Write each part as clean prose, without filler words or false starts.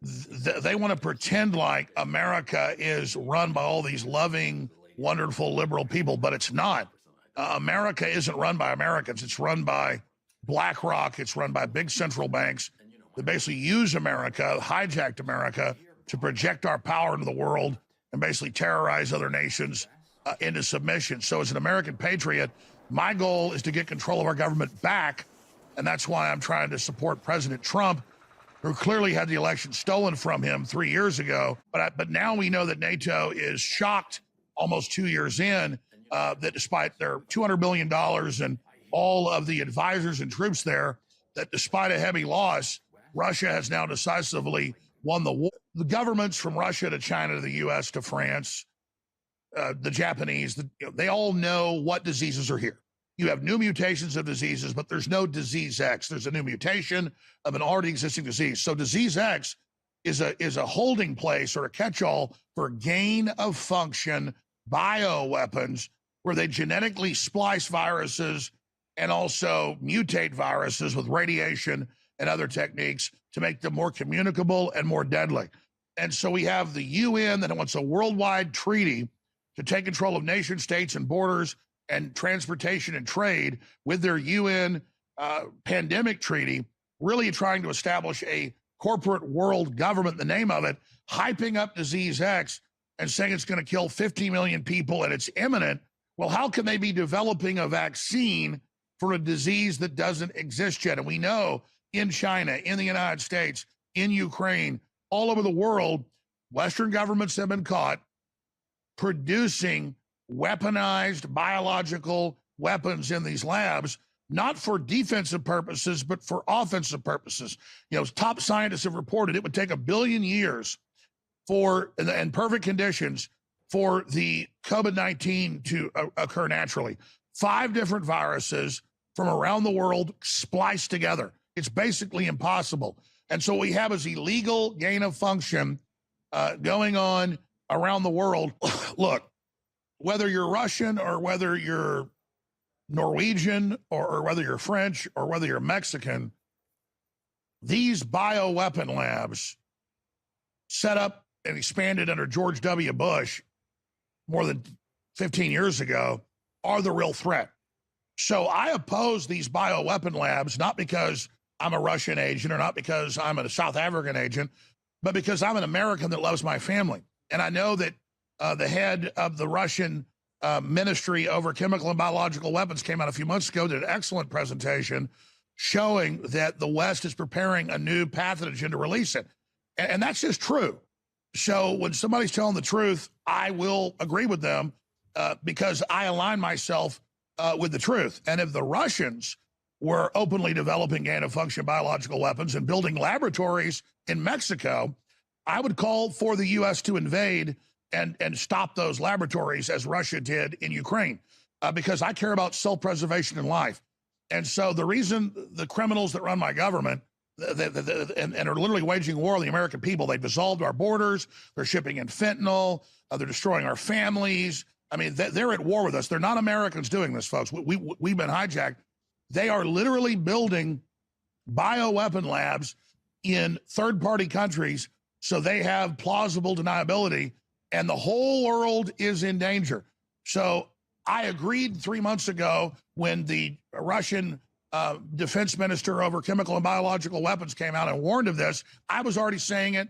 they want to pretend like America is run by all these loving, wonderful, liberal people, but it's not. America isn't run by Americans. It's run by BlackRock. It's run by big central banks that basically use America, hijacked America to project our power into the world and basically terrorize other nations into submission. So as an American patriot, my goal is to get control of our government back. And that's why I'm trying to support President Trump, who clearly had the election stolen from him 3 years ago. But now we know that NATO is shocked almost 2 years in that despite their $200 billion and all of the advisors and troops there, that despite a heavy loss, Russia has now decisively won the war. The governments from Russia to China to the U.S. to France, the Japanese, they all know what diseases are here. You have new mutations of diseases, but there's no disease X. There's a new mutation of an already existing disease. So disease X is a holding place or a catch-all for gain of function bioweapons where they genetically splice viruses and also mutate viruses with radiation and other techniques to make them more communicable and more deadly. And so we have the UN that wants a worldwide treaty to take control of nation states and borders and transportation and trade with their UN pandemic treaty, really trying to establish a corporate world government in the name of it, hyping up disease X and saying it's going to kill 50 million people and it's imminent. Well, how can they be developing a vaccine for a disease that doesn't exist yet? And we know in China, in the United States, in Ukraine, all over the world, Western governments have been caught producing weaponized biological weapons in these labs, not for defensive purposes, but for offensive purposes. You know, top scientists have reported it would take 1 billion years for, in perfect conditions, for the COVID-19 to occur naturally. 5 different viruses from around the world spliced together. It's basically impossible. And so what we have is illegal gain of function going on around the world. Look, whether you're Russian or whether you're Norwegian or whether you're French or whether you're Mexican, these bioweapon labs set up and expanded under George W. Bush more than 15 years ago are the real threat. So I oppose these bioweapon labs, not because I'm a Russian agent or not because I'm a South African agent, but because I'm an American that loves my family. And I know that the head of the Russian ministry over chemical and biological weapons came out a few months ago, did an excellent presentation showing that the West is preparing a new pathogen to release it. And that's just true. So when somebody's telling the truth, I will agree with them because I align myself with the truth. And if the Russians were openly developing gain-of-function biological weapons and building laboratories in Mexico, I would call for the U.S. to invade and stop those laboratories as Russia did in Ukraine, because I care about self-preservation and life. And so the reason the criminals that run my government and are literally waging war on the American people, they've dissolved our borders, they're shipping in fentanyl, they're destroying our families. I mean, they're at war with us. They're not Americans doing this, folks. We've been hijacked. They are literally building bioweapon labs in third-party countries so they have plausible deniability, and the whole world is in danger. So I agreed 3 months ago when the Russian defense minister over chemical and biological weapons came out and warned of this. I was already saying it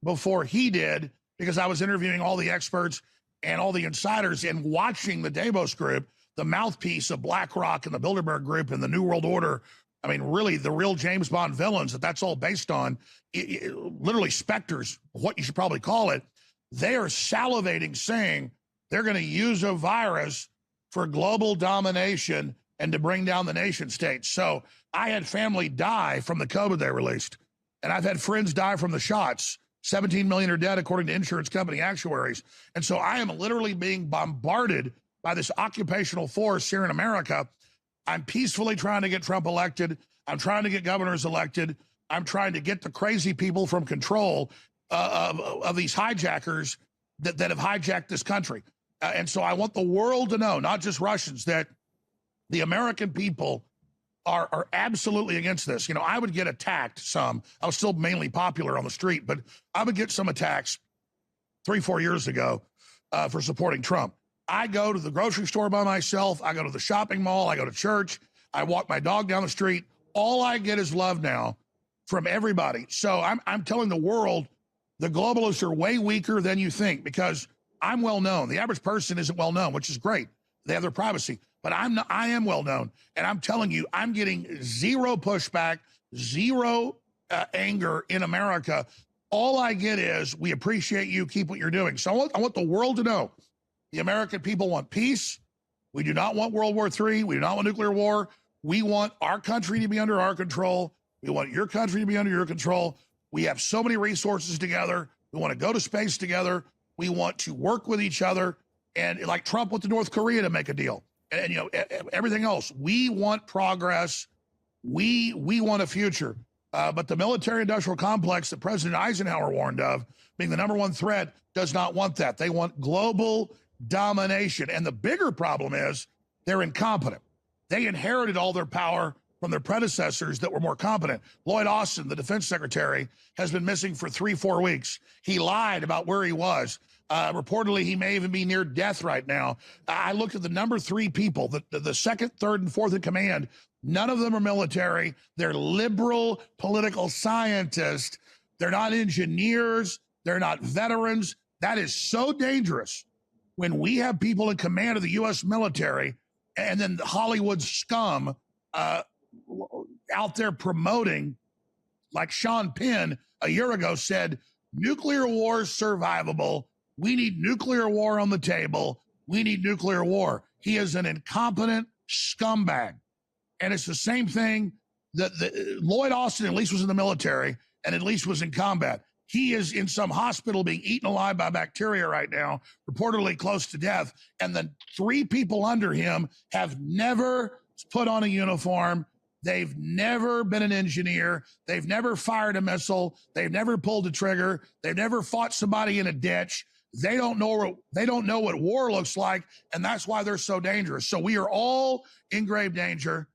before he did because I was interviewing all the experts and all the insiders and watching the Davos group, the mouthpiece of BlackRock and the Bilderberg Group and the New World Order. I mean, really, the real James Bond villains that's all based on, literally specters, what you should probably call it. They are salivating, saying they're going to use a virus for global domination and to bring down the nation states. So I had family die from the COVID they released, and I've had friends die from the shots. 17 million are dead, according to insurance company actuaries. And so I am literally being bombarded by this occupational force here in America. I'm peacefully trying to get Trump elected. I'm trying to get governors elected. I'm trying to get the crazy people from control of these hijackers that have hijacked this country. And so I want the world to know, not just Russians, that the American people are absolutely against this. You know, I would get attacked some. I was still mainly popular on the street, but I would get some attacks 3-4 years ago for supporting Trump. I go to the grocery store by myself. I go to the shopping mall. I go to church. I walk my dog down the street. All I get is love now from everybody. So I'm telling the world, the globalists are way weaker than you think, because I'm well known. The average person isn't well known, which is great. They have their privacy, but I am well known. And I'm telling you, I'm getting zero pushback, zero anger in America. All I get is, we appreciate you, keep what you're doing. So I want the world to know, the American people want peace. We do not want World War III. We do not want nuclear war. We want our country to be under our control. We want your country to be under your control. We have so many resources together. We want to go to space together. We want to work with each other. And like Trump went to North Korea to make a deal. And you know, everything else. We want progress. We want a future. But the military-industrial complex that President Eisenhower warned of, being the number one threat, does not want that. They want global domination. And the bigger problem is they're incompetent. They inherited all their power from their predecessors that were more competent. Lloyd Austin, the defense secretary, has been missing for 3-4 weeks. He lied about where he was. Reportedly, he may even be near death right now. I looked at the number 3 people, the second, third, and fourth in command. None of them are military. They're liberal political scientists. They're not engineers. They're not veterans. That is so dangerous when we have people in command of the U.S. military and then the Hollywood scum out there promoting, like Sean Penn a year ago said, nuclear war is survivable. We need nuclear war on the table. We need nuclear war. He is an incompetent scumbag. And it's the same thing that Lloyd Austin at least was in the military and at least was in combat. He is in some hospital being eaten alive by bacteria right now, reportedly close to death. And the 3 people under him have never put on a uniform. They've never been an engineer. They've never fired a missile. They've never pulled a trigger. They've never fought somebody in a ditch. They don't know what war looks like, and that's why they're so dangerous. So we are all in grave danger,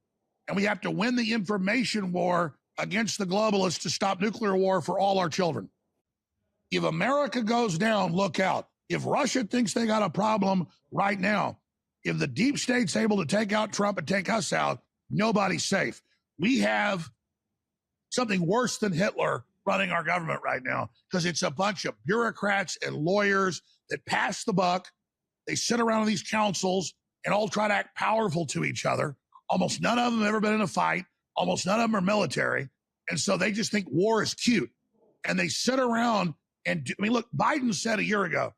and we have to win the information war against the globalists to stop nuclear war for all our children. If America goes down, look out. If Russia thinks they got a problem right now, if the deep state's able to take out Trump and take us out, nobody's safe. We have something worse than Hitler running our government right now, because it's a bunch of bureaucrats and lawyers that pass the buck. They sit around in these councils and all try to act powerful to each other. Almost none of them have ever been in a fight. Almost none of them are military. And so they just think war is cute. And they sit around and look, Biden said a year ago,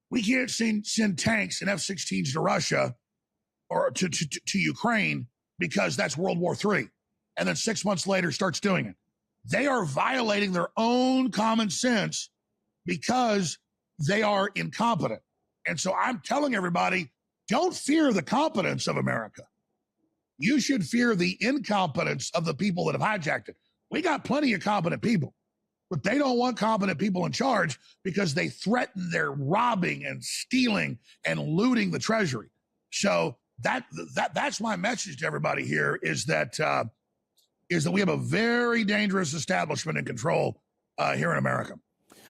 we can't send tanks and F-16s to Russia or to Ukraine because that's World War III. And then 6 months later starts doing it. They are violating their own common sense because they are incompetent. And so I'm telling everybody, don't fear the competence of America. You should fear the incompetence of the people that have hijacked it. We got plenty of competent people, but they don't want competent people in charge because they threaten their robbing and stealing and looting the treasury. So that's my message to everybody here is that we have a very dangerous establishment in control here in America.